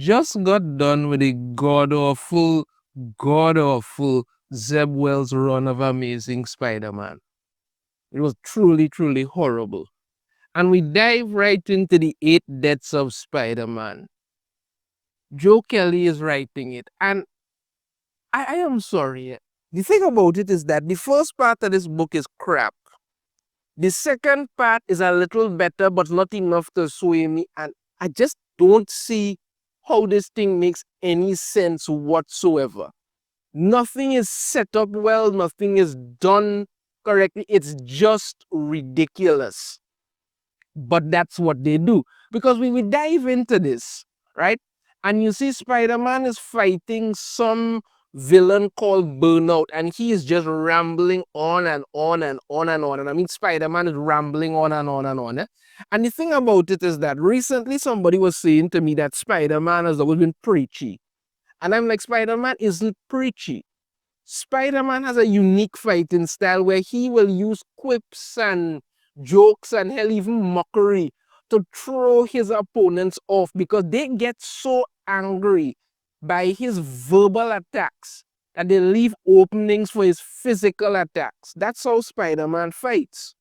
just got done with a god awful Zeb Wells run of Amazing Spider-Man. It was truly, truly horrible. And we dive right into the eight deaths of Spider-Man. Joe Kelly is writing it. And I am sorry. The thing about it is that the first part of this book is crap. The second part is a little better, but not enough to sway me. And I just don't see how this thing makes any sense whatsoever. Nothing is set up well, nothing is done correctly. It's just ridiculous. But that's what they do. Because when we dive into this, right? And you see Spider-Man is fighting some villain called Burnout, and he is just rambling on and on and on and on. And I mean, Spider-Man is rambling on and on and on. And the thing about it is that recently somebody was saying to me that Spider-Man has always been preachy. And I'm like, Spider-Man isn't preachy. Spider-Man has a unique fighting style where he will use quips and jokes and hell, even mockery to throw his opponents off because they get so angry by his verbal attacks that they leave openings for his physical attacks. That's how Spider-Man fights.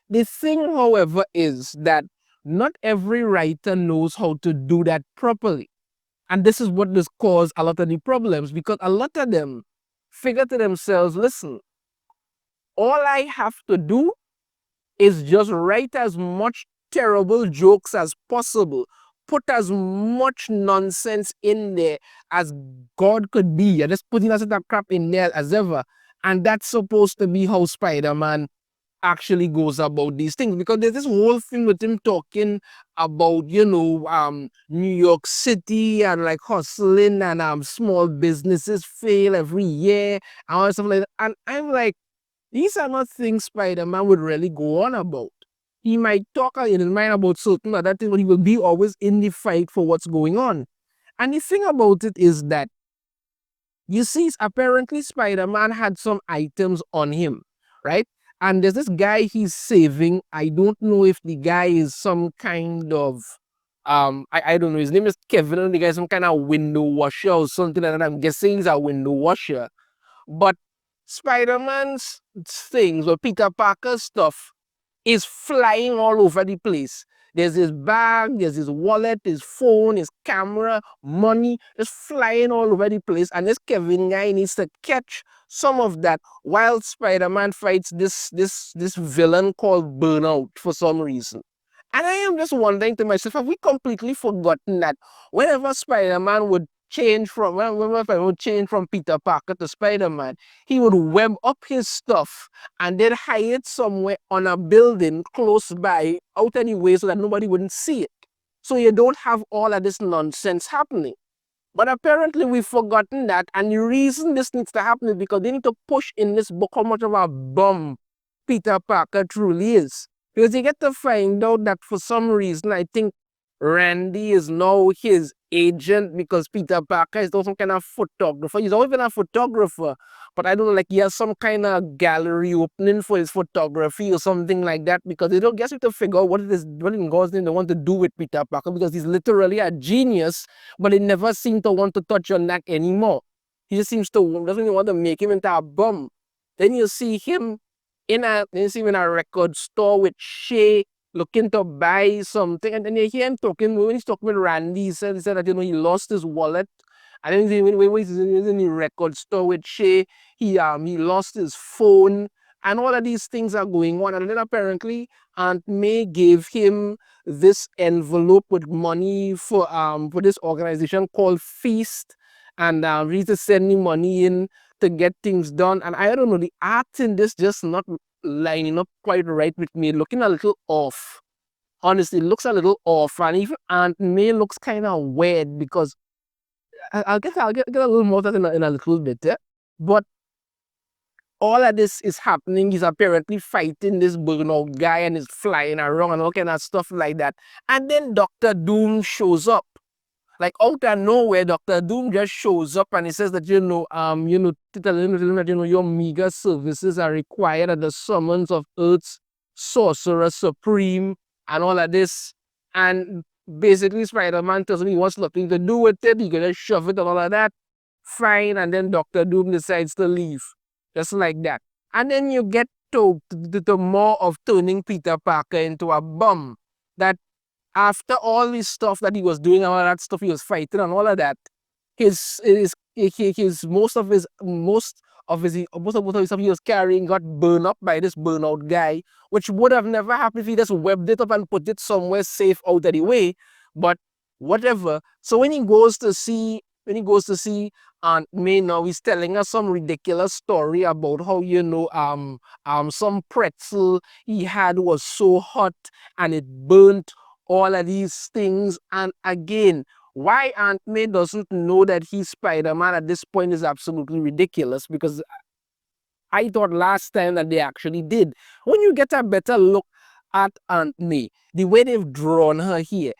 The thing, however, is that not every writer knows how to do that properly. And this is what has caused a lot of the problems because a lot of them figure to themselves, listen, all I have to do is just write as much terrible jokes as possible. Put as much nonsense in there as God could be. You're just putting as much crap in there as ever. And that's supposed to be how Spider-Man actually goes about these things, because there's this whole thing with him talking about, New York City and like hustling and small businesses fail every year and all stuff like that. And I'm like, these are not things Spider-Man would really go on about. He might talk in his mind about certain other things, but he will be always in the fight for what's going on. And the thing about it is that, you see, apparently Spider-Man had some items on him, right? And there's this guy he's saving. I don't know if the guy is some kind of, I don't know, his name is Kevin, and the guy is some kind of window washer or something like that. I'm guessing he's a window washer. But Spider-Man's things or Peter Parker's stuff is flying all over the place. There's his bag, there's his wallet, his phone, his camera, money, just flying all over the place. And this Kevin guy needs to catch some of that while Spider-Man fights this villain called Burnout for some reason. And I am just wondering to myself, have we completely forgotten that whenever Spider-Man would change from Peter Parker to Spider-Man, he would web up his stuff and then hide it somewhere on a building close by, out anyway, so that nobody wouldn't see it. So you don't have all of this nonsense happening. But apparently we've forgotten that, and the reason this needs to happen is because they need to push in this book how much of a bum Peter Parker truly is. Because you get to find out that for some reason, I think Randy is now his agent because Peter Parker is also some kind of photographer. He's always been a photographer, but I don't know, like he has some kind of gallery opening for his photography or something like that, because they don't get to figure out what it is, what in God's name they want to do with Peter Parker, because he's literally a genius, but they never seem to want to touch on that anymore. He just seems to doesn't want to make him into a bum. Then you see him in a record store with Shay looking to buy something, and then you hear him talking, when he's talking with Randy, he said that, he lost his wallet. And then when he's in the record store with Shay, he lost his phone, and all of these things are going on. And then apparently Aunt May gave him this envelope with money for this organization called Feast, and he needs to send me money in to get things done. And I don't know, the art in this just not lining up quite right with me, looking a little off. Honestly, it looks a little off, and even Aunt May looks kind of weird, because I'll get a little more of that in a little bit, yeah? But all of this is happening. He's apparently fighting this burnout guy and is flying around and all kind of stuff like that. And then Dr. Doom shows up. Like out of nowhere, Dr. Doom just shows up and he says that, tell him that, your meager services are required at the summons of Earth's Sorcerer Supreme and all of this. And Basically, Spider-Man tells him he wants nothing to do with it. He's gonna shove it and all of that. Fine, and then Doctor Doom decides to leave. Just like that. And then you get to more of turning Peter Parker into a bum. That after all this stuff that he was doing, all that stuff he was fighting and all of that, his most of his stuff he was carrying got burned up by this burnout guy, which would have never happened if he just webbed it up and put it somewhere safe out of the way. But whatever. So when he goes to see Aunt May now, he's telling us some ridiculous story about how some pretzel he had was so hot and it burnt all of these things. And again, why Aunt May doesn't know that he's Spider-Man at this point is absolutely ridiculous, because I thought last time that they actually did. When you get a better look at Aunt May, the way they've drawn her here,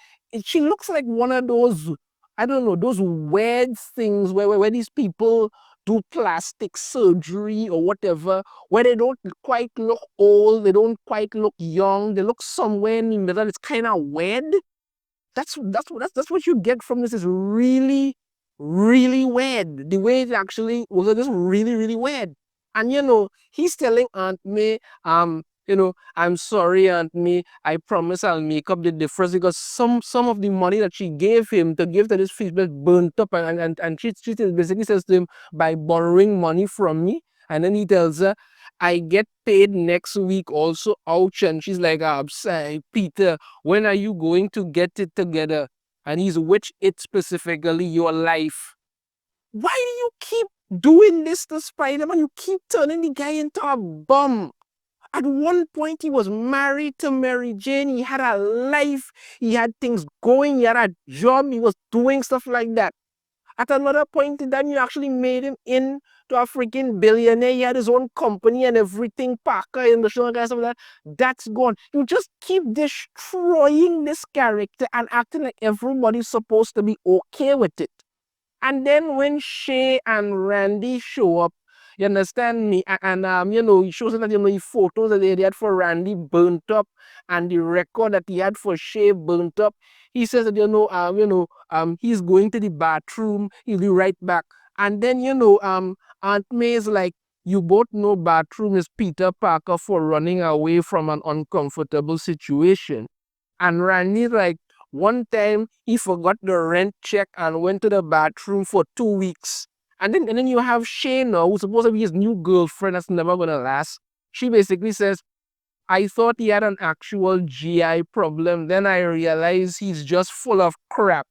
she looks like one of those, I don't know, those weird things where these people do plastic surgery or whatever, where they don't quite look old, they don't quite look young, they look somewhere in the middle. It's kind of weird. That's what you get from this. Is really, really weird. The way it actually was just really, really weird. And he's telling Aunt May, I'm sorry, Aunt May. I promise I'll make up the difference, because some of the money that she gave him to give to this fish was burnt up, and she basically says to him, by borrowing money from me. And then he tells her, I get paid next week also. Ouch. And she's like, Peter, when are you going to get it together? And he's, which it specifically, your life. Why do you keep doing this to Spider-Man? You keep turning the guy into a bum. At one point, he was married to Mary Jane. He had a life. He had things going. He had a job. He was doing stuff like that. At another point in time, you actually made him into a freaking billionaire. He had his own company and everything, Parker in the show and stuff like that. That's gone. You just keep destroying this character and acting like everybody's supposed to be okay with it. And then when Shay and Randy show up, you understand me? And he shows us that the photos that they had for Randy burnt up, and the record that he had for Shay burnt up. He says that he's going to the bathroom. He'll be right back. And then Aunt May is like, you both know bathroom is Peter Parker for running away from an uncomfortable situation. And Randy's like, one time he forgot the rent check and went to the bathroom for 2 weeks. And then you have Shayna, who's supposed to be his new girlfriend that's never gonna last. She basically says, I thought he had an actual GI problem. Then I realized he's just full of crap.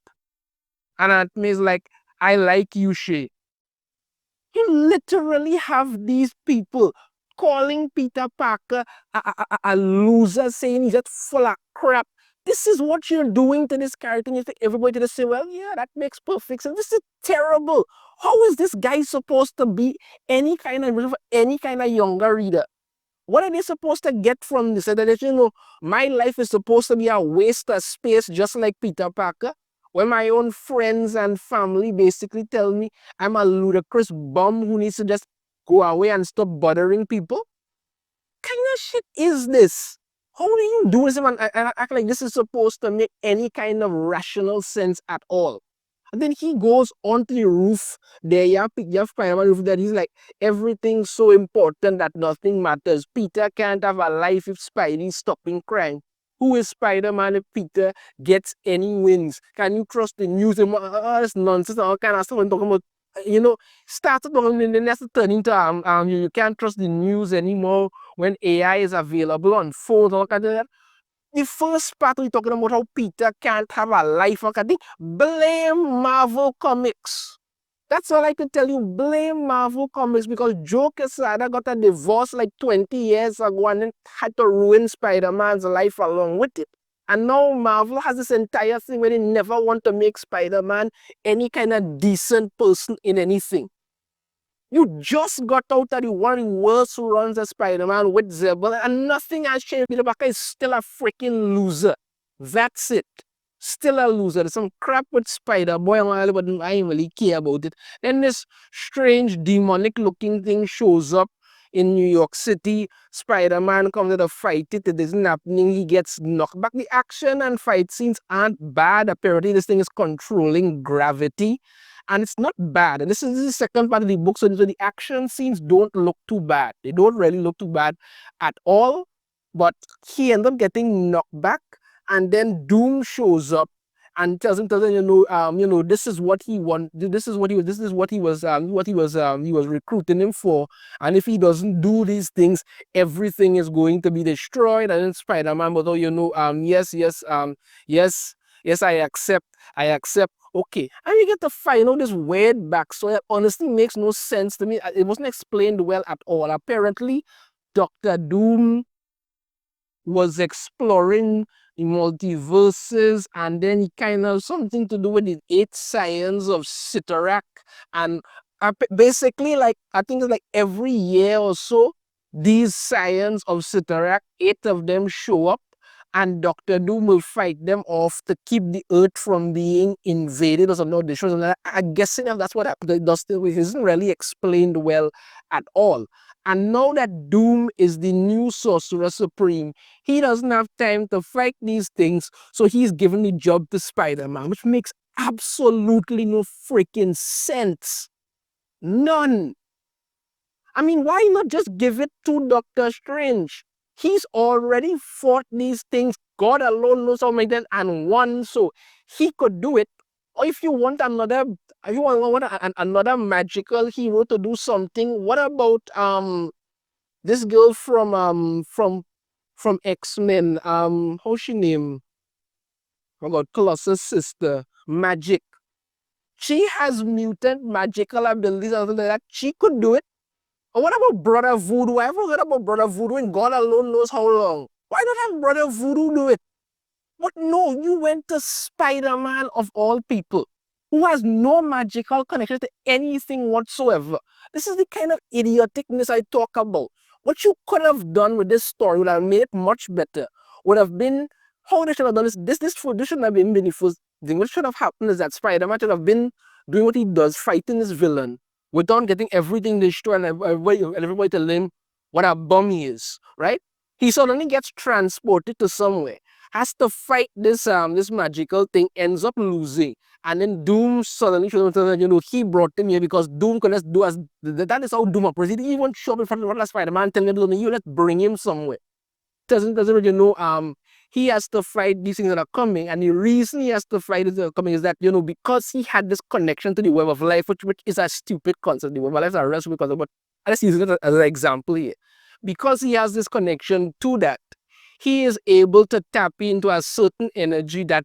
And Aunt May's like, I like you, Shay. You literally have these people calling Peter Parker a loser, saying he's just full of crap. This is what you're doing to this character, and you think everybody to say, well, yeah, that makes perfect sense. This is terrible. How is this guy supposed to be any kind of younger reader? What are they supposed to get from this? That my life is supposed to be a waste of space, just like Peter Parker, when my own friends and family basically tell me I'm a ludicrous bum who needs to just go away and stop bothering people? Kind of shit is this? How do you do this and act like this is supposed to make any kind of rational sense at all? And then he goes onto the roof there. You have Spider-Man roof there. He's like, everything's so important that nothing matters. Peter can't have a life if Spidey's stopping crime. Who is Spider-Man if Peter gets any wins? Can you trust the news? All this nonsense, all kind of stuff. I'm talking about, started talking, and then that's turn into you can't trust the news anymore when AI is available on phones, all kind of that. The first part we're talking about how Peter can't have a life. I think blame Marvel Comics. That's all I can tell you. Blame Marvel Comics, because Joe Quesada got a divorce like 20 years ago and then had to ruin Spider-Man's life along with it. And now Marvel has this entire thing where they never want to make Spider-Man any kind of decent person in anything. You just got out of the one of the worst runs of Spider-Man with Zeb Wells, and nothing has changed. Peter Parker is still a freaking loser. That's it. Still a loser. There's some crap with Spider-Boy and all, but I don't really care about it. Then this strange demonic looking thing shows up in New York City. Spider-Man comes to the fight it isn't happening. He gets knocked back. The action and fight scenes aren't bad. Apparently, this thing is controlling gravity. And it's not bad. And this is the second part of the book. So the action scenes don't look too bad. They don't really look too bad at all. But he ends up getting knocked back. And then Doom shows up and tells him, this is what he want, this is he was recruiting him for, and if he doesn't do these things, everything is going to be destroyed. And then Spider-Man, but yes, I accept. Okay, and you get to find out this weird backstory that honestly makes no sense to me. It wasn't explained well at all. Apparently, Doctor Doom was exploring the multiverses, and then he kind of something to do with the eighth science of Sitarak. And basically, like, I think it's like every year or so, these science of Sitarak, 8 of them show up, and Dr. Doom will fight them off to keep the Earth from being invaded or something. I'm guessing if that's what happened. It isn't really explained well at all. And now that Doom is the new Sorcerer Supreme, he doesn't have time to fight these things, so he's given the job to Spider-Man, which makes absolutely no freaking sense. None. I mean, why not just give it to Doctor Strange? He's already fought these things. God alone knows how many times and won, so he could do it. Or if you want another magical hero to do something, what about this girl from X-Men, how's she name? Oh God, Colossus' sister, Magic. She has mutant magical abilities and something like that. She could do it. Or what about Brother Voodoo? I haven't heard about Brother Voodoo and God alone knows how long. Why not have Brother Voodoo do it? But no, you went to Spider-Man of all people, who has no magical connection to anything whatsoever. This is the kind of idioticness I talk about. What you could have done with this story would have made it much better. Would have been how they should have done this shouldn't have been the first thing. What should have happened is that Spider-Man should have been doing what he does, fighting this villain, without getting everything destroyed and everybody telling him what a bum he is, right? He suddenly gets transported to somewhere, has to fight this magical thing, ends up losing, and then Doom suddenly shows him, he brought him here because Doom can just do as that is how Doom operates. He didn't even show up in front of Spider-Man telling him, you let's bring him somewhere. Doesn't he has to fight these things that are coming, and the reason he has to fight these that are coming is that because he had this connection to the web of life, which is a stupid concept. The web of life is a real stupid concept, but I just use it as an example here. Because he has this connection to that, he is able to tap into a certain energy that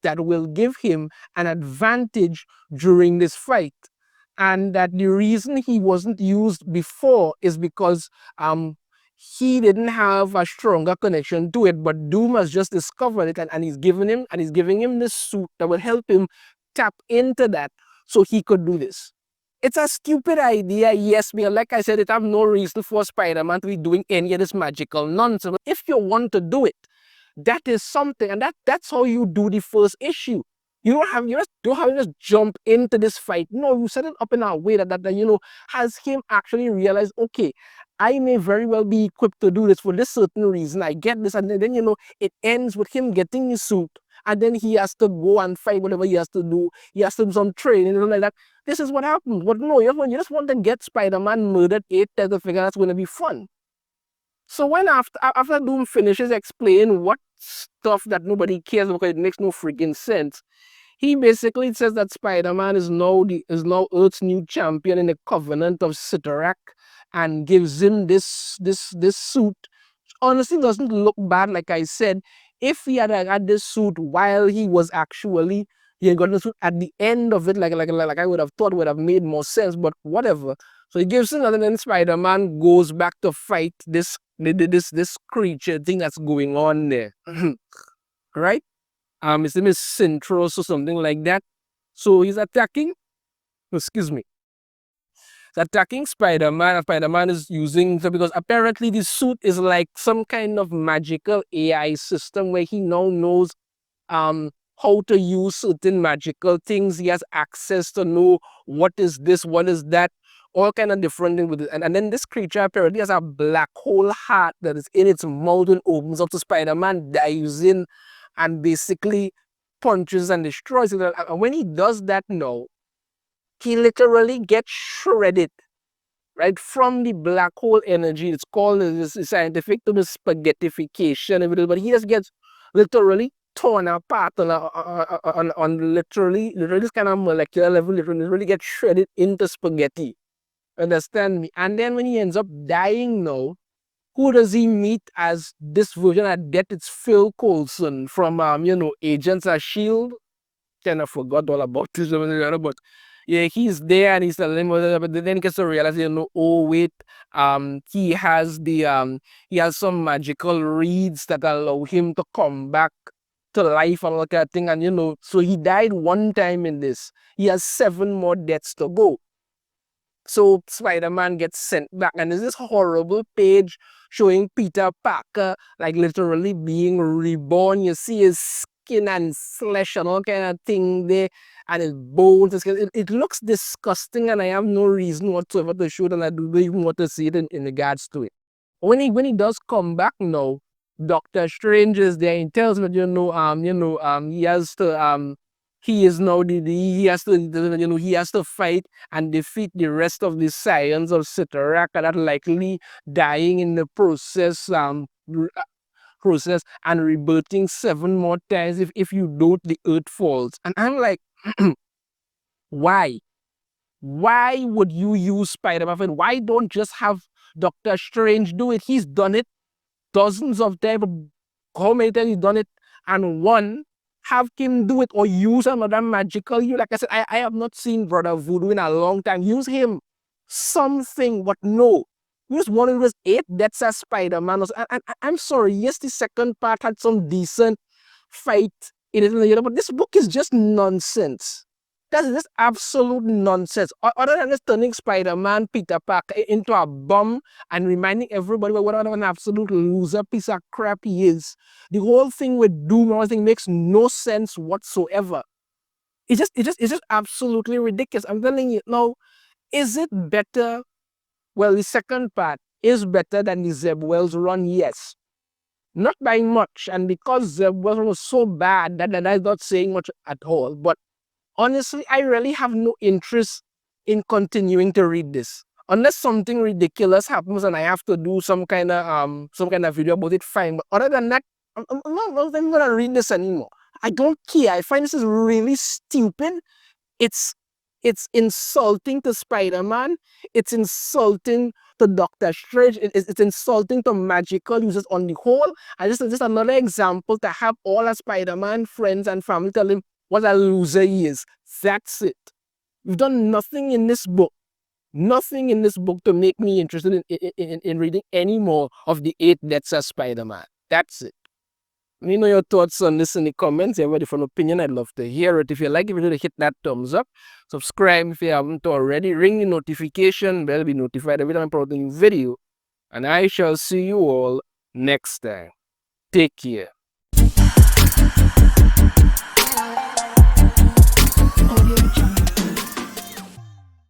will give him an advantage during this fight. And that the reason he wasn't used before is because he didn't have a stronger connection to it, but Doom has just discovered it, and he's giving him this suit that will help him tap into that so he could do this. It's a stupid idea, yes, because like I said, it have no reason for Spider-Man to be doing any of this magical nonsense. But if you want to do it, that is something, and that's how you do the first issue. You don't have to just jump into this fight. No, you set it up in a way that has him actually realize, okay, I may very well be equipped to do this for this certain reason. I get this, and then it ends with him getting his suit, and then he has to go and fight whatever he has to do. He has to do some training and like that. This is what happens. But no, you just want to get Spider-Man murdered 8 times to figure that's going to be fun. So when after Doom finishes explaining what stuff that nobody cares about, it makes no freaking sense. He basically says that Spider-Man is now Earth's new champion in the Covenant of Sitarak, and gives him this suit. Honestly, doesn't look bad. Like I said, if he had had this suit while he had gotten the suit at the end of it, like I would have thought would have made more sense. But whatever. So he gives him, and then Spider-Man goes back to fight this creature thing that's going on there, right? His name is Sintros or something like that. So he's attacking. Excuse me. He's attacking Spider-Man. Spider-Man is using, so because apparently this suit is like some kind of magical AI system where he now knows how to use certain magical things. He has access to know what is this, what is that. all kind of different things with it. And then this creature apparently has a black hole heart that is in its mouth and opens up to Spider-Man, dives in, and basically punches and destroys it. And when he does that now, he literally gets shredded, right, from the black hole energy. It's called, this scientific term, spaghettification, but he just gets literally torn apart on literally this kind of molecular level, literally gets shredded into spaghetti. Understand me? And then when he ends up dying now, who does he meet as this version at death? It's Phil Coulson from Agents of Shield. Kind of forgot all about this, but yeah, he's there and he's telling him, but then he gets to realize, oh wait, he has some magical reeds that allow him to come back to life and all that kind of thing. And so he died one time in this. He has 7 more deaths to go. So Spider-Man gets sent back, and there's this horrible page showing Peter Parker like literally being reborn. You see his skin and flesh and all kind of thing there, and his bones. It looks disgusting, and I have no reason whatsoever to show it, and I don't even want to see it in regards to it. When he does come back now, Doctor Strange is there. He tells me, he has to he is now he has to he has to fight and defeat the rest of the Scions of Sitarak that likely dying in the process and rebirthing 7 more times. If you don't, the earth falls. And I'm like, why? Why would you use Spider-Man? Why don't just have Doctor Strange do it? He's done it dozens of times. How many times he's done it? And one, have him do it or use another magical. Like I said, I have not seen Brother Voodoo in a long time. Use him. Something, but no. Use one of those 8 deaths as Spider-Man. And I'm sorry, yes, the second part had some decent fight in it, but this book is just nonsense. That's just absolute nonsense. Other than just turning Spider-Man, Peter Parker into a bum and reminding everybody what an absolute loser piece of crap he is. The whole thing with Doom and everything makes no sense whatsoever. It's just absolutely ridiculous. I'm telling you now, is it better? Well, the second part is better than the Zeb Wells run, yes. Not by much, and because Zeb Wells was so bad that I'm not saying much at all, but honestly, I really have no interest in continuing to read this. Unless something ridiculous happens and I have to do some kind of video about it, fine. But other than that, I'm not even gonna read this anymore. I don't care. I find this is really stupid. It's insulting to Spider-Man. It's insulting to Doctor Strange. It's insulting to magical users on the whole. And this is just another example to have all our Spider-Man friends and family tell him what a loser he is. That's it. We've done nothing in this book. Nothing in this book to make me interested in reading any more of the 8 deaths of Spider-Man. That's it. Let me know your thoughts on this in the comments. If you have a different opinion, I'd love to hear it. If you like the video, hit that thumbs up. Subscribe if you haven't already. Ring the notification bell to be notified every time I upload a new video. And I shall see you all next time. Take care.